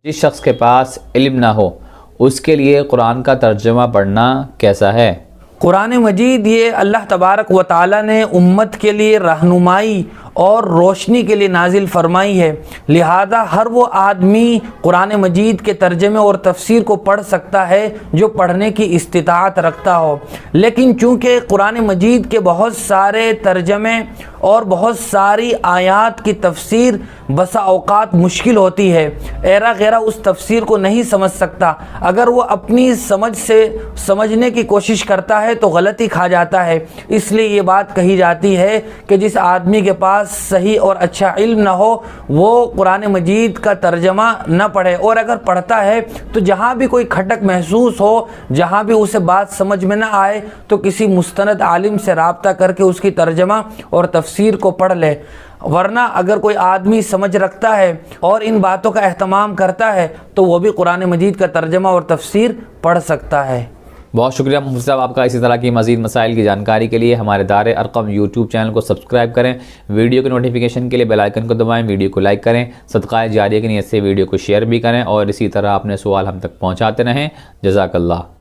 جس شخص کے پاس علم نہ ہو اس کے لیے قرآن کا ترجمہ پڑھنا کیسا ہے؟ قرآن مجید یہ اللہ تبارک و تعالی نے امت کے لیے رہنمائی اور روشنی کے لیے نازل فرمائی ہے، لہذا ہر وہ آدمی قرآن مجید کے ترجمے اور تفسیر کو پڑھ سکتا ہے جو پڑھنے کی استطاعت رکھتا ہو، لیکن چونکہ قرآن مجید کے بہت سارے ترجمے اور بہت ساری آیات کی تفسیر بسا اوقات مشکل ہوتی ہے، ایرا غیرہ اس تفسیر کو نہیں سمجھ سکتا، اگر وہ اپنی سمجھ سے سمجھنے کی کوشش کرتا ہے تو غلطی کھا جاتا ہے۔ اس لیے یہ بات کہی جاتی ہے کہ جس آدمی کے پاس صحیح اور اچھا علم نہ ہو وہ قرآن مجید کا ترجمہ نہ پڑھے، اور اگر پڑھتا ہے تو جہاں بھی کوئی کھٹک محسوس ہو، جہاں بھی اسے بات سمجھ میں نہ آئے تو کسی مستند عالم سے رابطہ کر کے اس کی ترجمہ اور تفسیر کو پڑھ لے، ورنہ اگر کوئی آدمی سمجھ رکھتا ہے اور ان باتوں کا اہتمام کرتا ہے تو وہ بھی قرآن مجید کا ترجمہ اور تفسیر پڑھ سکتا ہے۔ بہت شکریہ مفتی صاحب آپ کا۔ اسی طرح کی مزید مسائل کی جانکاری کے لیے ہمارے دار ارقم یوٹیوب چینل کو سبسکرائب کریں، ویڈیو کے نوٹیفیکیشن کے لیے بیل آئیکن کو دبائیں، ویڈیو کو لائک کریں، صدقہ جاریہ کی نیت سے ویڈیو کو شیئر بھی کریں، اور اسی طرح اپنے سوال ہم تک پہنچاتے رہیں۔ جزاک اللہ۔